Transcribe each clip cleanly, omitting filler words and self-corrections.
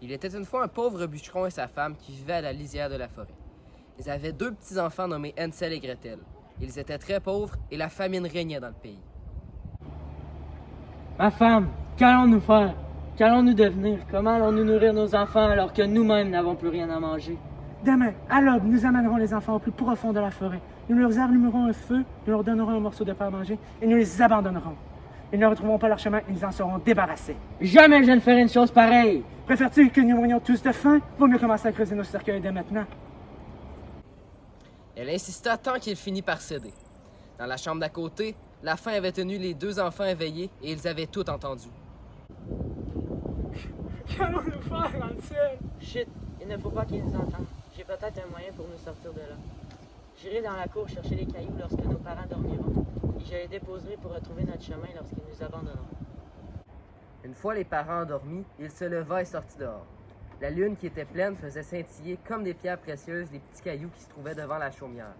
Il était une fois un pauvre bûcheron et sa femme qui vivaient à la lisière de la forêt. Ils avaient deux petits-enfants nommés Hansel et Gretel. Ils étaient très pauvres et la famine régnait dans le pays. Ma femme, qu'allons-nous faire? Qu'allons-nous devenir? Comment allons-nous nourrir nos enfants alors que nous-mêmes n'avons plus rien à manger? Demain, à l'aube, nous amènerons les enfants au plus profond de la forêt. Nous leur allumerons un feu, nous leur donnerons un morceau de pain à manger et nous les abandonnerons. Ils ne retrouveront pas leur chemin, ils en seront débarrassés. Jamais je ne ferai une chose pareille! Préfères-tu que nous mourions tous de faim? Vaut mieux commencer à creuser nos cercueils dès maintenant. Elle insista tant qu'il finit par céder. Dans la chambre d'à côté, la faim avait tenu les deux enfants éveillés et ils avaient tout entendu. Qu'allons-nous faire, Hansel? Chut, il ne faut pas qu'ils nous entendent. J'ai peut-être un moyen pour nous sortir de là. J'irai dans la cour chercher les cailloux lorsque nos parents dormiront, et je les déposerai pour retrouver notre chemin lorsqu'ils nous abandonneront. Une fois les parents endormis, il se leva et sortit dehors. La lune qui était pleine faisait scintiller comme des pierres précieuses les petits cailloux qui se trouvaient devant la chaumière.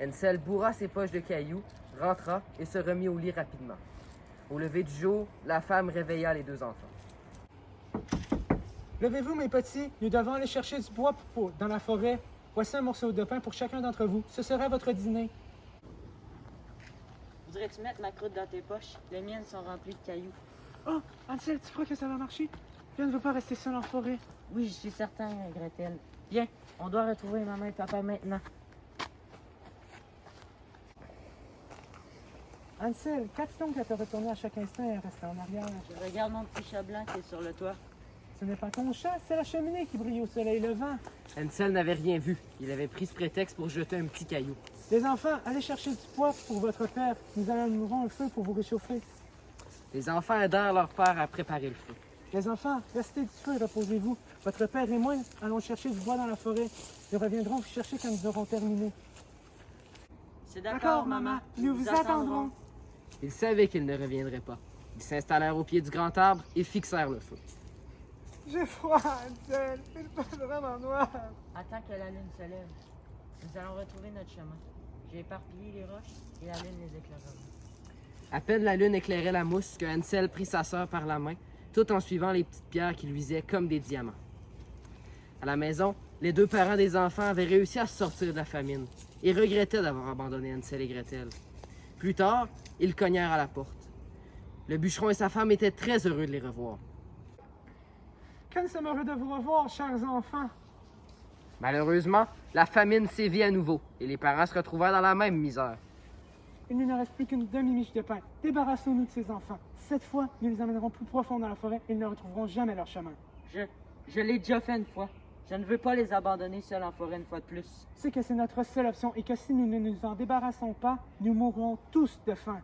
Hansel bourra ses poches de cailloux, rentra et se remit au lit rapidement. Au lever du jour, la femme réveilla les deux enfants. Levez-vous, mes petits, nous devons aller chercher du bois dans la forêt. Voici un morceau de pain pour chacun d'entre vous. Ce sera votre dîner. Voudrais-tu mettre ma croûte dans tes poches? Les miennes sont remplies de cailloux. Oh, Hansel, tu crois que ça va marcher? Je ne veux pas rester seul en forêt. Oui, je suis certain, Gretel. Viens, on doit retrouver maman et papa maintenant. Hansel, qu'as-tu donc à te retourner à chaque instant et à rester en arrière? Je regarde mon petit chat blanc qui est sur le toit. Ce n'est pas ton chat, c'est la cheminée qui brille au soleil levant. Hansel n'avait rien vu. Il avait pris ce prétexte pour jeter un petit caillou. Les enfants, allez chercher du bois pour votre père. Nous allumerons un feu pour vous réchauffer. Les enfants aidèrent leur père à préparer le feu. Les enfants, restez du feu et reposez-vous. Votre père et moi allons chercher du bois dans la forêt. Nous reviendrons vous chercher quand nous aurons terminé. C'est d'accord, maman. Nous vous attendrons. Ils savaient qu'ils ne reviendraient pas. Ils s'installèrent au pied du grand arbre et fixèrent le feu. J'ai froid, Hansel. Il fait vraiment noir. Attends que la lune se lève. Nous allons retrouver notre chemin. J'ai éparpillé les roches et la lune les éclairera. À peine la lune éclairait la mousse que Hansel prit sa sœur par la main, tout en suivant les petites pierres qui luisaient comme des diamants. À la maison, les deux parents des enfants avaient réussi à sortir de la famine et regrettaient d'avoir abandonné Hansel et Gretel. Plus tard, ils cognèrent à la porte. Le bûcheron et sa femme étaient très heureux de les revoir. Quand nous sommes heureux de vous revoir, chers enfants. Malheureusement, la famine sévit à nouveau et les parents se retrouvèrent dans la même misère. Il ne nous reste plus qu'une demi-miche de pain. Débarrassons-nous de ces enfants. Cette fois, nous les amènerons plus profond dans la forêt et ils ne retrouveront jamais leur chemin. Je l'ai déjà fait une fois. Je ne veux pas les abandonner seuls en forêt une fois de plus. C'est que c'est notre seule option et que si nous ne nous en débarrassons pas, nous mourrons tous de faim.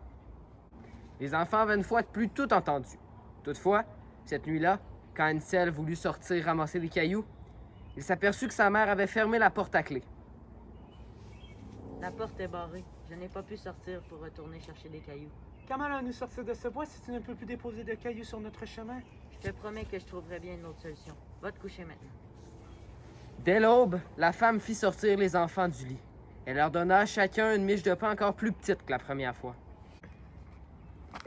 Les enfants avaient une fois de plus tout entendu. Toutefois, cette nuit-là, quand Hansel voulut sortir ramasser des cailloux, il s'aperçut que sa mère avait fermé la porte à clé. La porte est barrée. Je n'ai pas pu sortir pour retourner chercher des cailloux. Comment allons-nous sortir de ce bois si tu ne peux plus déposer de cailloux sur notre chemin? Je te promets que je trouverai bien une autre solution. Va te coucher maintenant. Dès l'aube, la femme fit sortir les enfants du lit. Elle leur donna à chacun une miche de pain encore plus petite que la première fois.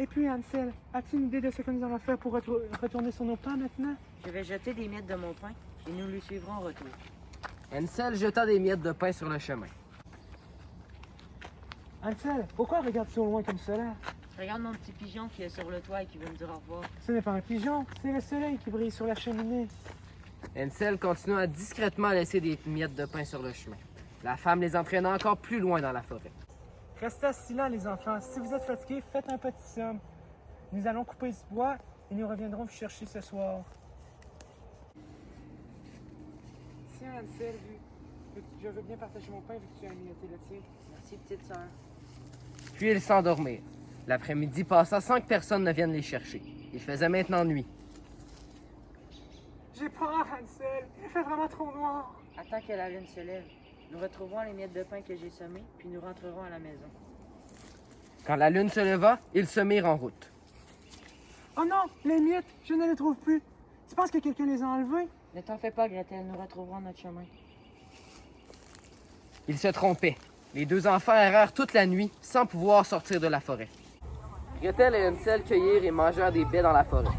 Et puis, Hansel, as-tu une idée de ce que nous allons faire pour retourner sur nos pas maintenant? Je vais jeter des miettes de mon pain et nous lui suivrons en retour. Hansel jeta des miettes de pain sur le chemin. Hansel, pourquoi regardes-tu au loin comme cela? Je regarde mon petit pigeon qui est sur le toit et qui veut me dire au revoir. Ce n'est pas un pigeon, c'est le soleil qui brille sur la cheminée. Hansel continua discrètement à laisser des miettes de pain sur le chemin. La femme les entraîna encore plus loin dans la forêt. Restez assis là, les enfants. Si vous êtes fatigués, faites un petit somme. Nous allons couper du bois et nous reviendrons vous chercher ce soir. Tiens, Hansel, je veux bien partager mon pain vu que tu as mijoté le tien. Merci, petite sœur. Puis ils s'endormirent. L'après-midi passa sans que personne ne vienne les chercher. Il faisait maintenant nuit. J'ai peur, Hansel. Il fait vraiment trop noir. Attends que la lune se lève. Nous retrouverons les miettes de pain que j'ai semées, puis nous rentrerons à la maison. Quand la lune se leva, ils se mirent en route. Oh non, les miettes, je ne les trouve plus. Tu penses que quelqu'un les a enlevées? Ne t'en fais pas, Gretel, nous retrouverons notre chemin. Ils se trompaient. Les deux enfants errèrent toute la nuit sans pouvoir sortir de la forêt. Gretel et Hansel cueillirent et mangèrent des baies dans la forêt.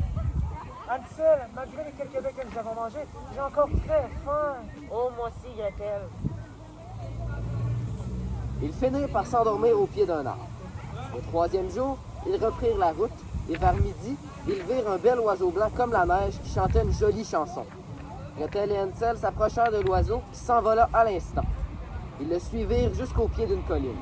Hansel, malgré les quelques baies que nous avons mangés, j'ai encore très faim. Oh, moi aussi, Gretel. Ils finirent par s'endormir au pied d'un arbre. Le troisième jour, ils reprirent la route et vers midi, ils virent un bel oiseau blanc comme la neige qui chantait une jolie chanson. Gretel et Hansel s'approchèrent de l'oiseau qui s'envola à l'instant. Ils le suivirent jusqu'au pied d'une colline.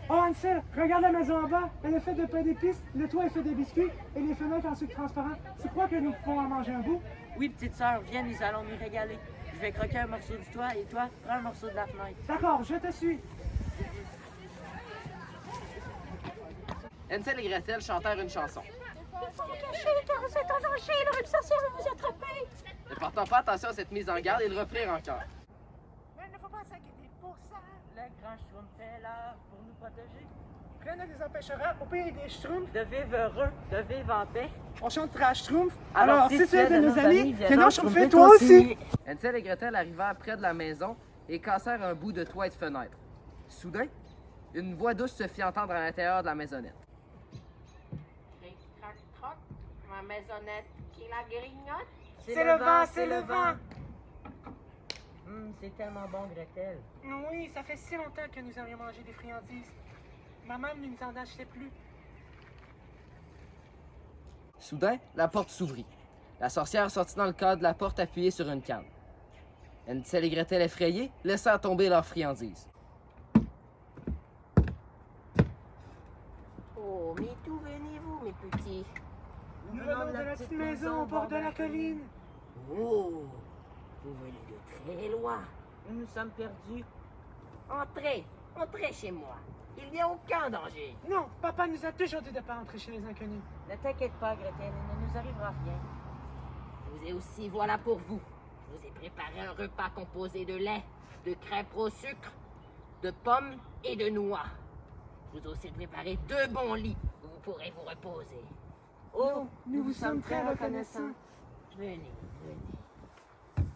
Oh Hansel, regarde la maison en bas. Elle est faite de pain d'épices, le toit est fait de biscuits et les fenêtres en sucre transparent. Tu crois que nous pouvons en manger un bout? Oui, petite sœur, viens, nous allons nous régaler. Je vais croquer un morceau du toit et toi, prends un morceau de la fenêtre. D'accord, je te suis. Hansel et Gretel chantèrent une chanson. Cachez, car vous êtes en danger, une sorcière va vous attraper. Ne portant pas attention à cette mise en garde, ils reprirent en chœur. Mais il ne faut pas s'inquiéter pour ça. Le grand Schtroumpf est là pour nous protéger. Rien ne les empêchera, au pays des Schtroumpfs. De vivre heureux, de vivre en paix. On chantera Schtroumpf. Alors, Alors, si tu es de nos amis, viens viens donc donc chauffer chauffer toi aussi. Hansel et Gretel arrivèrent près de la maison et cassèrent un bout de toit et de fenêtre. Soudain, une voix douce se fit entendre à l'intérieur de la maisonnette. Cric, crac, croc, ma maisonnette qui la grignote. C'est le vent, c'est le vent. C'est tellement bon, Gretel. Oui, ça fait si longtemps que nous avions mangé des friandises. Maman ne nous en achetait plus. Soudain, la porte s'ouvrit. La sorcière sortit dans le cadre de la porte appuyée sur une canne. Hansel et Gretel, effrayés, laissèrent tomber leurs friandises. Oh, mais d'où venez-vous, mes petits? Nous venons de la petite maison au bord de la colline. Oh, vous venez de très loin. Nous nous sommes perdus. Entrez, entrez chez moi. Il n'y a aucun danger. Non, papa nous a toujours dit de ne pas entrer chez les inconnus. Ne t'inquiète pas, Gretel, il ne nous arrivera rien. Je vous ai aussi voilà pour vous. Je vous ai préparé un repas composé de lait, de crêpes au sucre, de pommes et de noix. Je vous ai aussi préparé 2 bons lits où vous pourrez vous reposer. Oh, Nous vous sommes très reconnaissants. Venez, venez.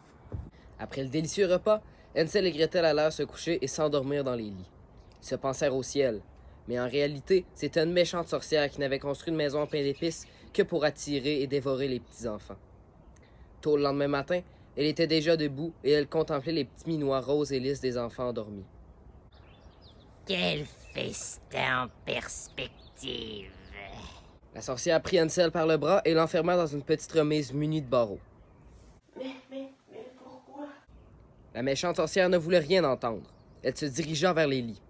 Après le délicieux repas, Hansel et Gretel allèrent se coucher et s'endormirent dans les lits. Ils se pensèrent au ciel, mais en réalité, c'était une méchante sorcière qui n'avait construit une maison en pain d'épices que pour attirer et dévorer les petits-enfants. Tôt le lendemain matin, elle était déjà debout et elle contemplait les petits minois roses et lisses des enfants endormis. Quel festin en perspective. La sorcière prit Hansel par le bras et l'enferma dans une petite remise munie de barreaux. Mais pourquoi? La méchante sorcière ne voulait rien entendre. Elle se dirigea vers les lits.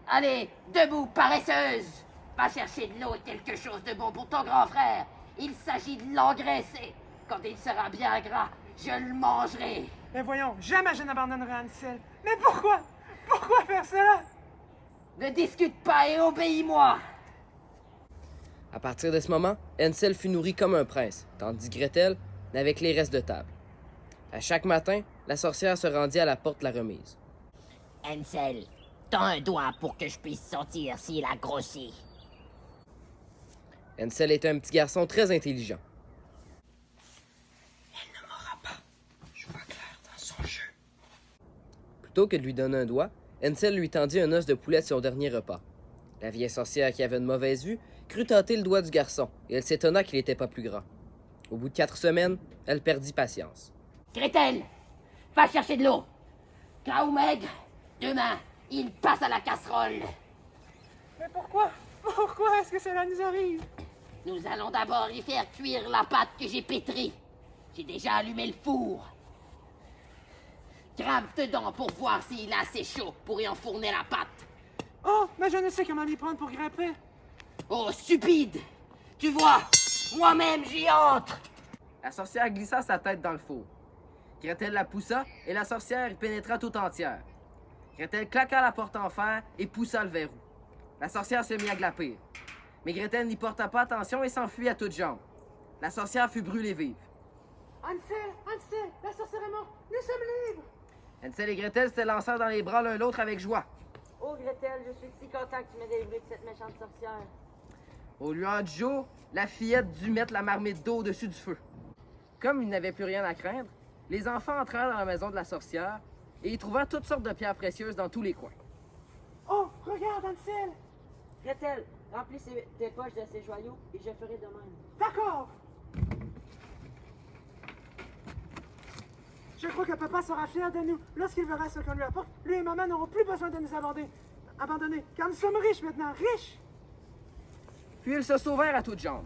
Allez, debout, paresseuse! Va chercher de l'eau et quelque chose de bon pour ton grand frère. Il s'agit de l'engraisser. Quand il sera bien gras, je le mangerai. Mais voyons, jamais je n'abandonnerai Hansel. Mais pourquoi? Pourquoi faire cela? Ne discute pas et obéis-moi. À partir de ce moment, Hansel fut nourri comme un prince, tandis que Gretel n'avait que les restes de table. À chaque matin, la sorcière se rendit à la porte de la remise. Hansel, tends un doigt pour que je puisse sentir s'il a grossi. Hansel était un petit garçon très intelligent. Elle ne m'aura pas. Je vois clair dans son jeu. Plutôt que de lui donner un doigt, Hansel lui tendit un os de poulet de son dernier repas. La vieille sorcière, qui avait une mauvaise vue, crut tâter le doigt du garçon, et elle s'étonna qu'il n'était pas plus grand. Au bout de 4 semaines, elle perdit patience. Gretel, va chercher de l'eau. Gras ou maigre, demain, il passe à la casserole. Mais pourquoi? Pourquoi est-ce que cela nous arrive? Nous allons d'abord y faire cuire la pâte que j'ai pétrie. J'ai déjà allumé le four. Grimpe dedans pour voir s'il est assez chaud pour y enfourner la pâte. Oh, mais je ne sais comment m'y prendre pour grimper. Oh, stupide! Tu vois, moi-même j'y entre. La sorcière glissa sa tête dans le four. Gretel la poussa et la sorcière y pénétra tout entière. Gretel claqua la porte en fer et poussa le verrou. La sorcière se mit à glapir. Mais Gretel n'y porta pas attention et s'enfuit à toutes jambes. La sorcière fut brûlée vive. Hansel, la sorcière est morte. Nous sommes libres. Hansel et Gretel se lancèrent dans les bras l'un l'autre avec joie. Oh, Gretel, je suis si content que tu m'aies délivré de cette méchante sorcière. Au lueur du jour, la fillette dut mettre la marmite d'eau au-dessus du feu. Comme il n'avait plus rien à craindre, les enfants entrèrent dans la maison de la sorcière et y trouvèrent toutes sortes de pierres précieuses dans tous les coins. Oh, regarde, Hansel. Gretel, remplis tes poches de ces joyaux et je ferai de même. D'accord. Je crois que papa sera fier de nous lorsqu'il verra ce qu'on lui apporte. Lui et maman n'auront plus besoin de nous abandonner, car nous sommes riches maintenant, riches. Puis ils se sauvèrent à toutes jambes.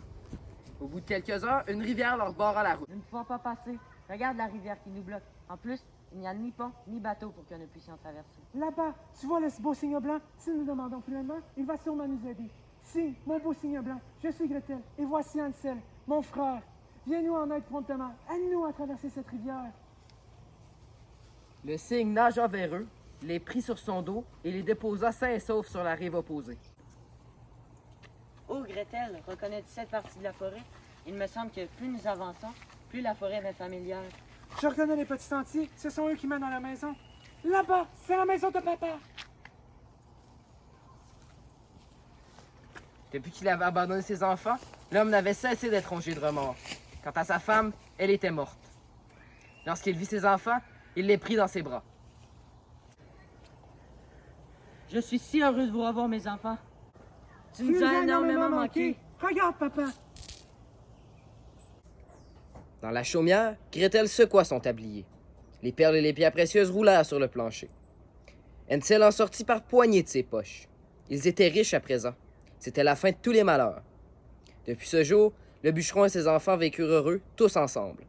Au bout de quelques heures, une rivière leur barra la route. Nous ne pouvons pas passer. Regarde la rivière qui nous bloque. En plus, il n'y a ni pont ni bateau pour que nous puissions traverser. Là-bas, tu vois le beau signe blanc? Si nous demandons plus loin, il va sûrement nous aider. Si, mon beau signe blanc, je suis Gretel, et voici Hansel, mon frère. Viens-nous en aide promptement. Aide-nous à traverser cette rivière. Le cygne nagea vers eux, les prit sur son dos et les déposa sains et saufs sur la rive opposée. Oh, Gretel, reconnais-tu cette partie de la forêt? Il me semble que plus nous avançons, plus la forêt m'est familière. Je reconnais les petits sentiers, ce sont eux qui mènent à la maison. Là-bas, c'est la maison de papa. Depuis qu'il avait abandonné ses enfants, l'homme n'avait cessé d'être rongé de remords. Quant à sa femme, elle était morte. Lorsqu'il vit ses enfants, il les prit dans ses bras. Je suis si heureux de vous revoir, mes enfants. Tu Tu nous as énormément manqué. Regarde, papa. Dans la chaumière, Gretel secoua son tablier. Les perles et les pierres précieuses roulèrent sur le plancher. Hansel en sortit par poignées de ses poches. Ils étaient riches à présent. C'était la fin de tous les malheurs. Depuis ce jour, le bûcheron et ses enfants vécurent heureux, tous ensemble.